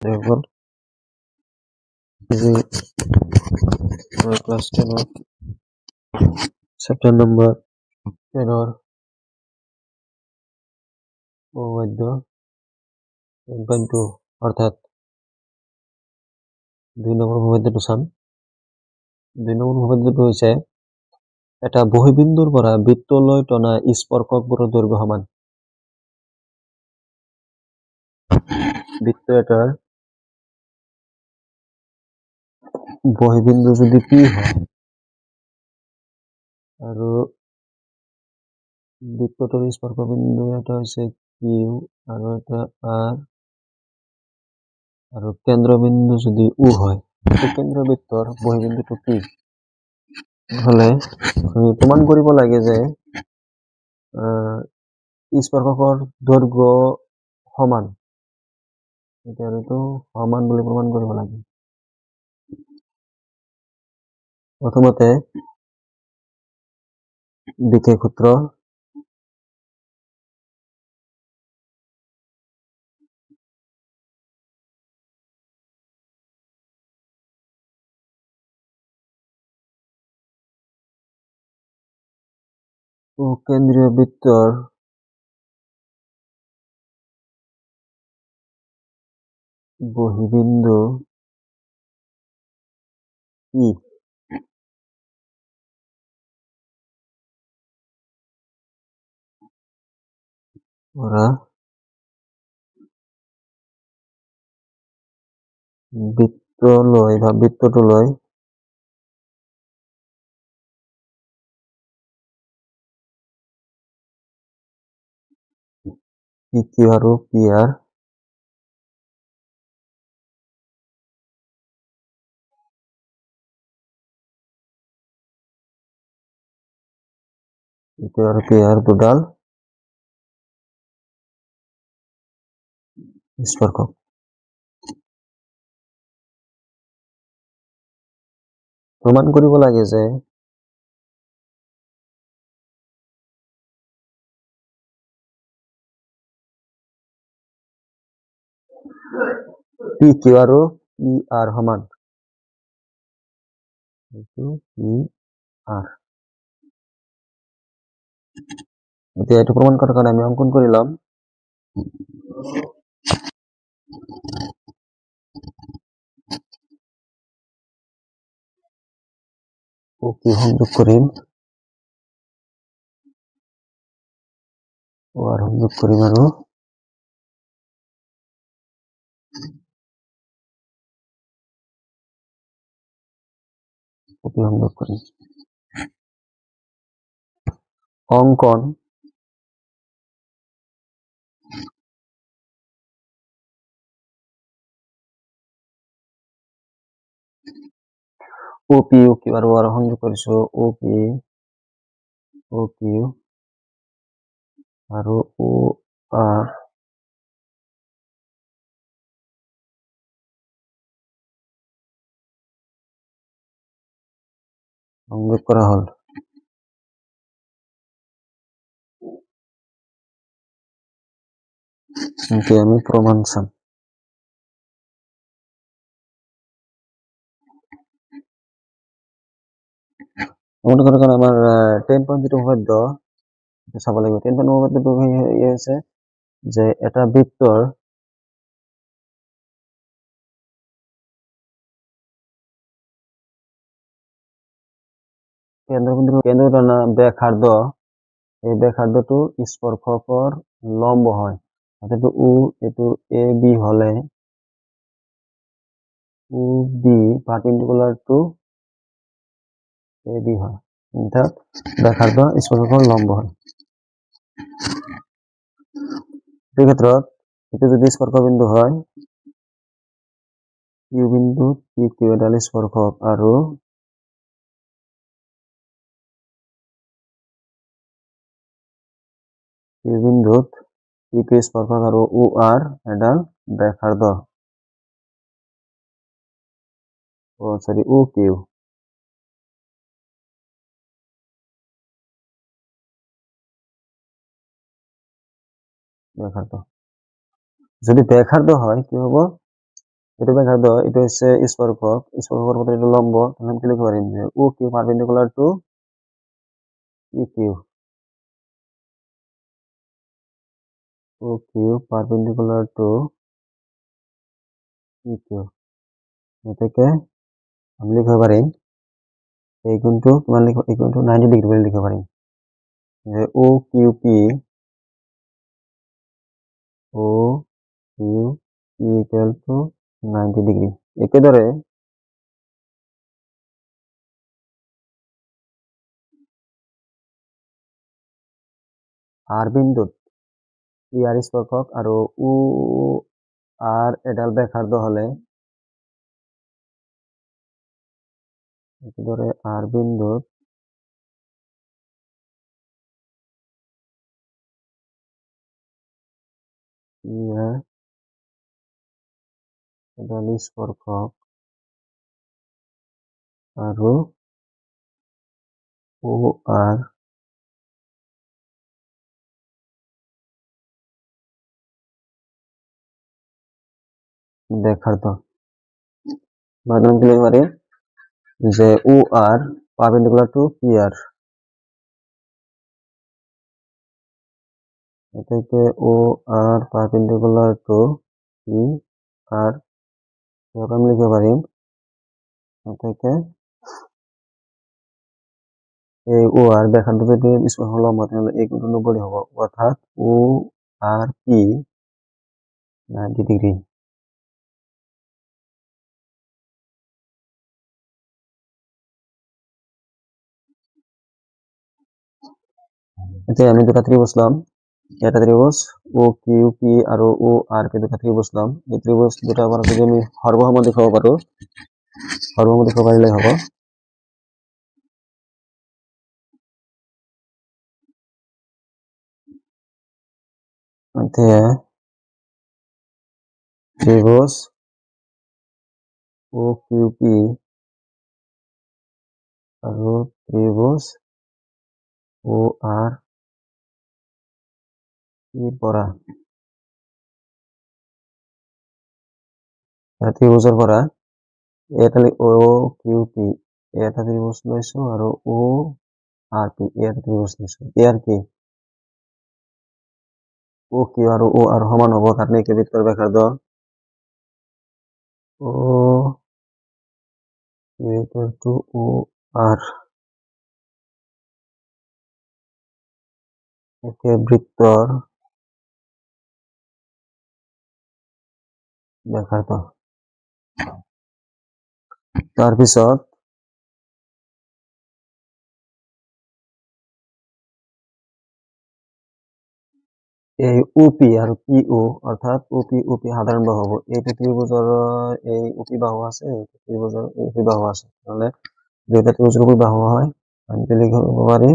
এখন যে class 10 chapter number 10 উপপাদ্য 1.2 অর্থাৎ 2 নম্বর উপপাদ্যটো চাম। 2 নম্বৰ উপপাদ্যটো হৈছে এটা বহিবিন্দুৰ পৰা বৃত্তলৈ টনা স্পৰ্শকবোৰৰ দৈৰ্ঘ্য সমান। বৃত্ত এটাৰ বহিবিন্দু যদি P হয় আৰু বৃত্তটোৰ স্পৰ্শবিন্দু এটা হৈছে Q আৰু এটা R আৰু কেন্দ্ৰবিন্দু যদি U হয়, কেন্দ্ৰ বৃত্তৰ বহিবিন্দুটো P হলে আমি প্ৰমাণ কৰিব লাগে যে স্পৰ্শকৰ দৈৰ্ঘ্য সমান। এতিয়া এইটো সমান বুলি প্ৰমাণ কৰিব লাগে। প্ৰথমতে বিশেষ সূত্ৰ কেন্দ্ৰীয় বৃত্তৰ বহিবিন্দু P পৰা বৃত্তলৈ বা বৃত্তটোলৈ PQ আৰু PR দুডাল স্পৰ্শক। প্ৰমাণ কৰিব লাগে যে PQ আৰু PR সমান। এতিয়া এইটো প্ৰমাণ কৰাৰ কাৰণে আমি অংকন কৰি ল'ম। OQ সংযোগ কৰিম, OR সংযোগ কৰিম আৰু OP সংযোগ কৰিম। অংকন OP OQ আৰু OR সংযোগ কৰিছো। OP OQ আৰু OR সংযোগ কৰা হল। এতিয়া আমি প্ৰমাণ চাম। প্ৰমাণ কৰাৰ কাৰণে আমাৰ 10.0 উপপাদ্য চাব লাগিব। 10.0 উপপাদ্যটো হৈছে যে এটা বৃত্তৰ কেন্দ্ৰ টনা ব্যাসাৰ্ধ, এই ব্যাসাৰ্ধটো স্পৰ্শকৰ লম্ব হয়। এইটো এইটো AB হলে OB পাৰ্পেণ্ডিকুলাৰ টু AB হয়, অৰ্থাৎ ব্যাসাৰ্ধ স্পৰ্শকৰ লম্ব হয়। এই ক্ষেত্ৰত এটো যদি স্পৰ্শবিন্দু হয়, Q বিন্দু PQ এডাল স্পৰ্শক আৰু Q বিন্দুত PQ স্পৰ্শক আৰু OR এডাল ব্যাসার্ধ OQ ব্যাসার্ধ। যদি ব্যাসার্ধ হয় কি হব, এটা ব্যাখ্যার্ধ, এটা হচ্ছে স্পর্শক, স্পর্শকের মধ্যে এটা লম্ব, তাহলে আমি কি লিখতে পারি যে O Q perpendicular to E Q, O Q perpendicular to E Q. এটাকে আমি লিখতে পারি এই গুণটু তোমার লিখো এই গুণটু 90 ডিগ্রি বলে লিখতে পারি যে O Q P, O Q P equal to 90 degree. একে ধরে আর বিন্দু ই আর স্পর্শক আর ও আর এডাল ব্যাসার্ধ হলে একে ধরে আর বিন্দু ই আর এডাল স্পর্শক আর ও আর ব্যাসার্ধ মাধ্যম কি লিখতে পারি যে ও আর পারপেন্ডিকুলার টু পি আর, এটাকে ও আর পারপেন্ডিকুলার টু পি আর আমি লিখতে পারি এটাকে এই ও আর ব্যাসার্ধ যদি স্পর্শক লম্ব তাহলে এই কোণটা 90 হবে, অর্থাৎ ও আর পি 90 ডিগ্রি। এতে আমি দুটা ত্রিভুজ বসলাম, এটা ত্রিভুজ ও কিউ পি আর ও আর কে দুটা ত্রিভুজ বসলাম। এই ত্রিভুজ দুটা আবার যদি আমি হরবাহু দেখাবো পারো, হরবাহু দেখাবো পারলে হবো ত্রিভুজ ও কিউ পি আর ত্রিভুজ ও আর পি পড়া, ত্রিভুজের পড়া এটা ও কিউ পি এটা ত্রিভুজ লইছো আর ও আর পি এটা ত্রিভুজ লইছো, এ আর কি ও কিউ আর ও আর সমান হবো, কারণ একে ভিতর ব্যাসার্ধ ও ইকুয়াল টু ও আর, একে বৃত্তর ব্যাসার্ধ। তাৰপিছত এই ওপি আৰু পি ও অৰ্থাৎ ওপি ওপি সাধাৰণ বাহু হ'ব। এইটো ত্ৰিভুজৰ এই ওপি বাহু আছে, এইটো ত্ৰিভুজৰ ওপি বাহু আছে, তাহলে দুইটা ত্রিভুজের ওপি বাহু হয়, আমি লিখব পারি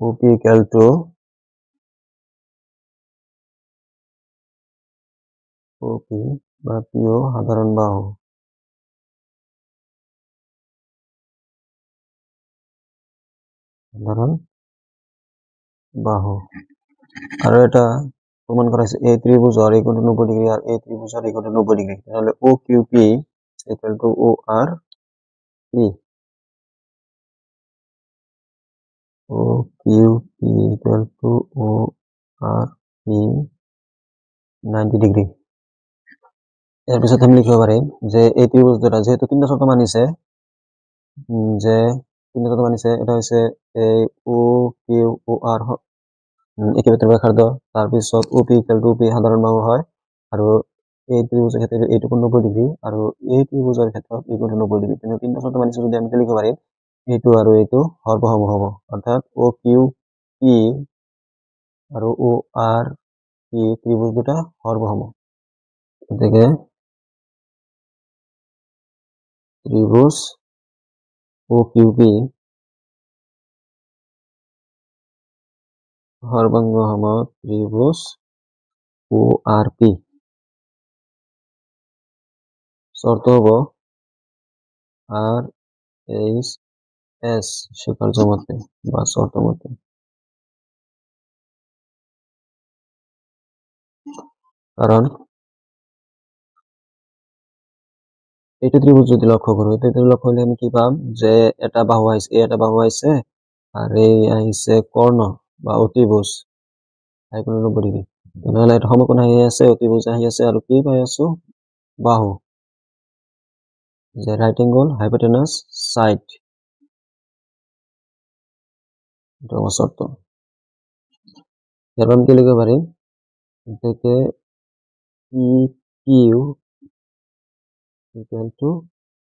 ওপি ইকুয়াল টু ওপি বা পিও সাধারণ বাহু, সাধারণ বাহু। আর এটা প্রমাণ করা হয়েছে এই ত্রিভুজের এই কোণটা 90 ডিগ্রি আর এই ত্রিভুজের এই কোণটা 90 ডিগ্রি, তাহলে O Q P equal to O R P, O Q P equal to O R P 90 degree. এর পিছত আমি লিখতে পারি যে এই ত্রিভুজ দুটা যেহেতু তিনটা শর্ত মানিছে, যে তিনটা শর্ত মানিছে, এটা হচ্ছে এই ও কিউ ও আর একে ভিতরে ব্যাসার্ধ, তাৰপিছত ওপি ইকুয়াল টু পি সাধারণ বাহু হয়, আর এই ত্রিভুজের ক্ষেত্রে এইটুকু 90 ডিগ্রি আর এই ত্রিভুজের ক্ষেত্রে এই কোণটা 90 ডিগ্রি, কিন্তু তিনটা শর্ত মানিছে যদি আমি লিখতে পারি এইটু আর এইটু হরবাহু হব, অর্থাৎ ও কিউ পি আর ও আর পি ত্রিভুজ দুটা হরবাহু থেকে ত্রিভুজ ও কিউ পি হরভঙ্গ হম ত্রিভুজ ও আর পি। শর্ত হব আর এইচ এস স্বীকার্য মতে বা শর্ত মতে, কারণ এইটো ত্রিভুজ যদি লক্ষ্য কৰো এইটো লক্ষ্য করলে আমি কি পাম যে এটা বাহু আইছে এটা বাহু আইছে আর এই আইছে কর্ণ বা অতিভুজ 90 ডিগ্রি তেনেহলে এটা সমকোণ আহি আছে অতিভুজ আহি আছে আৰু কি পাই আছো বাহু যে রাইট এঙ্গল হাইপোটেনাস সাইড এটা আমার শর্ত এরপর আমি কি লিখতে পারি থেকে P Q equal to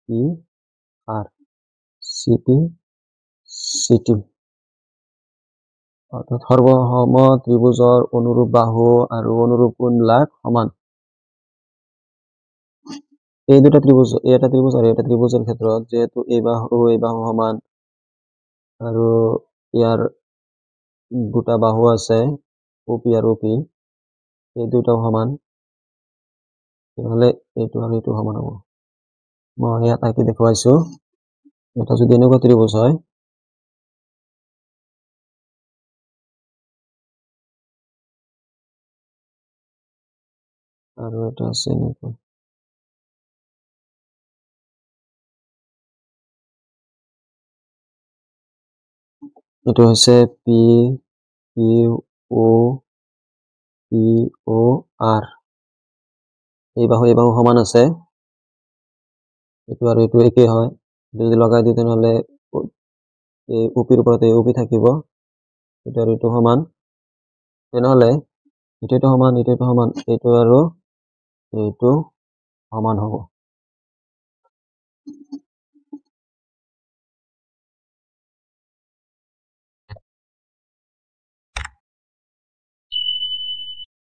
P R CP CT অর্থাৎ সর্বসম ত্ৰিভুজৰ অনুৰূপ বাহু আৰু অনুৰূপ কোণবিলাক সমান এই দুটা ত্ৰিভুজ এটা ত্ৰিভুজ আৰ এটা ত্ৰিভুজেৰ ক্ষেত্ৰত যেহেতু এই বাহু সমান আৰু ইয়াৰ দুটা বাহু আছে ওপি আৰু ওপি এই দুটাও সমান তাহলে এইটো আৰু এইটো সমান হ'ব মই ইয়াত আঁকি দেখুৱাইছো এটা যদি এনেকুৱা ত্ৰিভুজ হয় আৰু এটা আছে এনেকুৱা এইটো হৈছে পি কিউ ও পি ও আৰ এই বাহু সমান আছে এইটো আৰু এইটো একেই হয় যদি লগাই দিও তেনেহলে এই ওপিৰ ওপৰত এই ওপি থাকিব এইটো আৰু এইটো সমান তেনেহলে এইটো সমান এইটো সমান এইটো আৰু এইটো সমান হ'ব